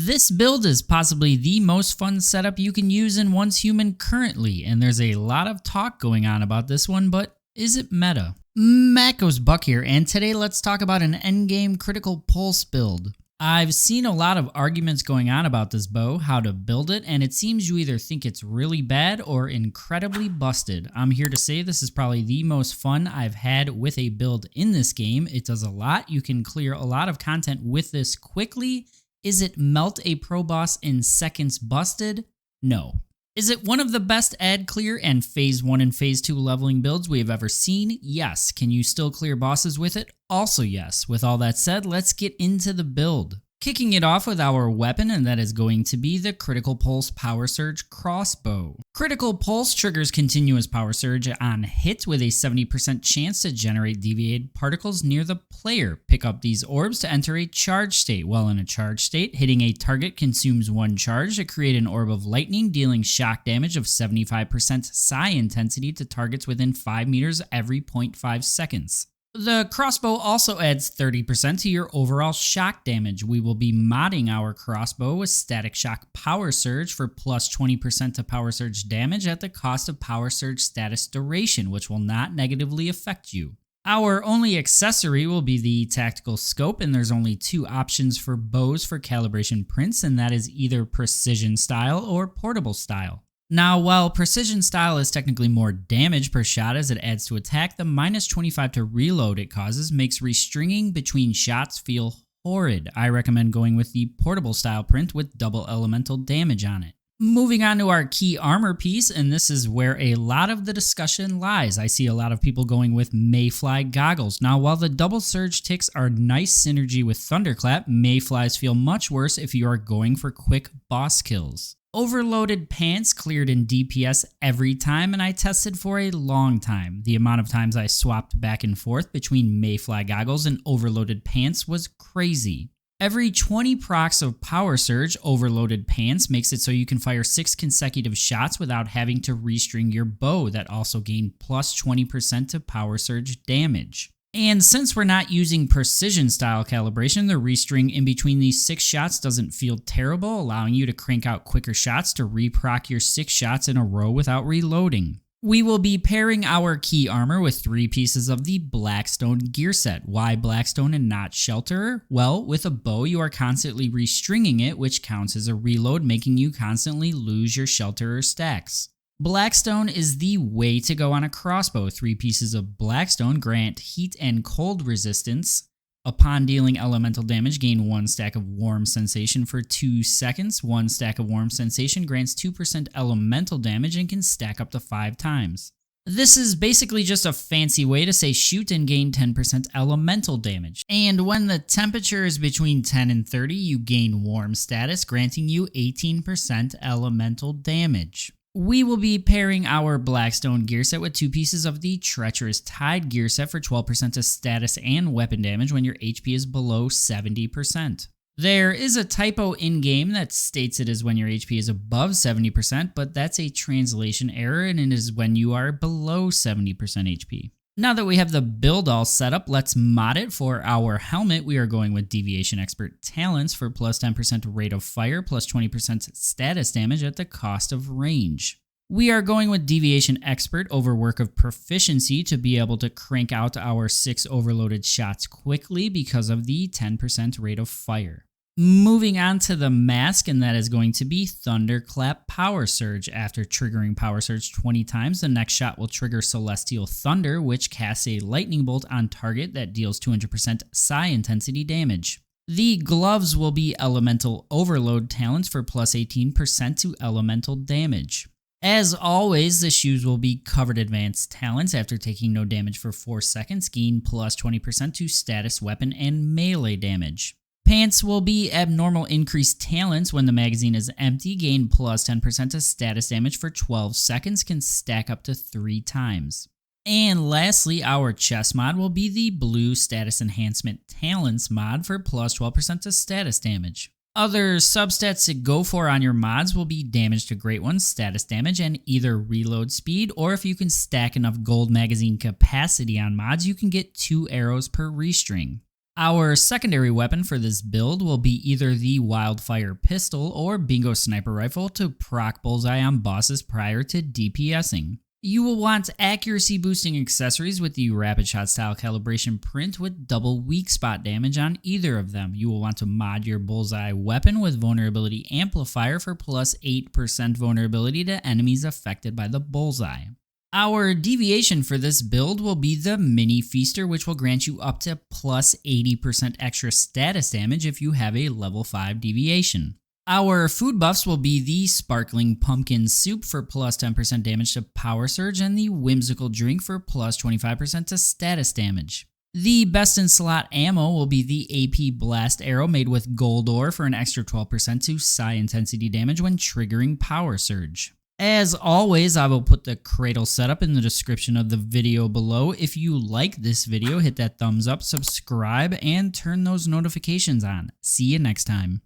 This build is possibly the most fun setup you can use in Once Human currently, and there's a lot of talk going on about this one, but is it meta? Mako's Buck here, and today let's talk about an endgame critical pulse build. I've seen a lot of arguments going on about this bow, how to build it, and it seems you either think it's really bad or incredibly busted. I'm here to say this is probably the most fun I've had with a build in this game. It does a lot. You can clear a lot of content with this quickly. Is it melt a pro boss in seconds busted? No. Is it one of the best add clear and phase 1 and phase 2 leveling builds we have ever seen? Yes. Can you still clear bosses with it? Also yes. With all that said, let's get into the build. Kicking it off with our weapon, and that is going to be the Critical Pulse Power Surge Crossbow. Critical Pulse triggers continuous power surge on hit with a 70% chance to generate deviated particles near the player. Pick up these orbs to enter a charge state. While in a charge state, hitting a target consumes 1 charge to create an orb of lightning, dealing shock damage of 75% psi intensity to targets within 5 meters every 0.5 seconds. The crossbow also adds 30% to your overall shock damage. We will be modding our crossbow with Static Shock Power Surge for plus 20% to power surge damage at the cost of power surge status duration, which will not negatively affect you. Our only accessory will be the tactical scope, and there's only 2 options for bows for calibration prints, and that is either precision style or portable style. Now, while precision style is technically more damage per shot as it adds to attack, the minus 25 to reload it causes makes restringing between shots feel horrid. I recommend going with the portable style print with double elemental damage on it. Moving on to our key armor piece, and this is where a lot of the discussion lies. I see a lot of people going with Mayfly goggles. Now, while the double surge ticks are nice synergy with Thunderclap, Mayflies feel much worse if you are going for quick boss kills. Overloaded pants cleared in DPS every time, and I tested for a long time. The amount of times I swapped back and forth between Mayfly goggles and overloaded pants was crazy. Every 20 procs of power surge, overloaded pants makes it so you can fire 6 consecutive shots without having to restring your bow that also gain plus 20% to power surge damage. And since we're not using precision style calibration, the restring in between these 6 shots doesn't feel terrible, allowing you to crank out quicker shots to reproc your 6 shots in a row without reloading. We will be pairing our key armor with 3 pieces of the Blackstone Gearset. Why Blackstone and not Shelterer? Well, with a bow you are constantly restringing it, which counts as a reload, making you constantly lose your Shelterer stacks. Blackstone is the way to go on a crossbow. 3 pieces of Blackstone grant heat and cold resistance. Upon dealing elemental damage, gain 1 stack of warm sensation for 2 seconds. 1 stack of warm sensation grants 2% elemental damage and can stack up to 5 times. This is basically just a fancy way to say shoot and gain 10% elemental damage. And when the temperature is between 10 and 30, you gain warm status, granting you 18% elemental damage. We will be pairing our Blackstone Gearset with 2 pieces of the Treacherous Tide Gearset for 12% to status and weapon damage when your HP is below 70%. There is a typo in-game that states it is when your HP is above 70%, but that's a translation error and it is when you are below 70% HP. Now that we have the build all set up, let's mod it. For our helmet, we are going with Deviation Expert Talents for plus 10% rate of fire, plus 20% status damage at the cost of range. We are going with Deviation Expert over Work of Proficiency to be able to crank out our 6 overloaded shots quickly because of the 10% rate of fire. Moving on to the mask, and that is going to be Thunderclap Power Surge. After triggering Power Surge 20 times, the next shot will trigger Celestial Thunder, which casts a lightning bolt on target that deals 200% psi intensity damage. The gloves will be Elemental Overload Talents for plus 18% to elemental damage. As always, the shoes will be Covered Advanced Talents. After taking no damage for 4 seconds, gain plus 20% to status, weapon, and melee damage. Pants will be Abnormal Increased Talents. When the magazine is empty, gain plus 10% to status damage for 12 seconds, can stack up to 3 times. And lastly, our chest mod will be the Blue Status Enhancement Talents mod for plus 12% to status damage. Other substats to go for on your mods will be Damage to Great Ones, status damage, and either reload speed, or if you can stack enough gold magazine capacity on mods, you can get 2 arrows per restring. Our secondary weapon for this build will be either the Wildfire Pistol or Bingo Sniper Rifle to proc bullseye on bosses prior to DPSing. You will want accuracy boosting accessories with the Rapid Shot style calibration print with double weak spot damage on either of them. You will want to mod your bullseye weapon with Vulnerability Amplifier for plus 8% vulnerability to enemies affected by the bullseye. Our deviation for this build will be the Mini Feaster, which will grant you up to plus 80% extra status damage if you have a level 5 deviation. Our food buffs will be the Sparkling Pumpkin Soup for plus 10% damage to Power Surge and the Whimsical Drink for plus 25% to status damage. The best in slot ammo will be the AP Blast Arrow made with Gold Ore for an extra 12% to Psi Intensity damage when triggering Power Surge. As always, I will put the CRADLE setup in the description of the video below. If you like this video, hit that thumbs up, subscribe, and turn those notifications on. See you next time.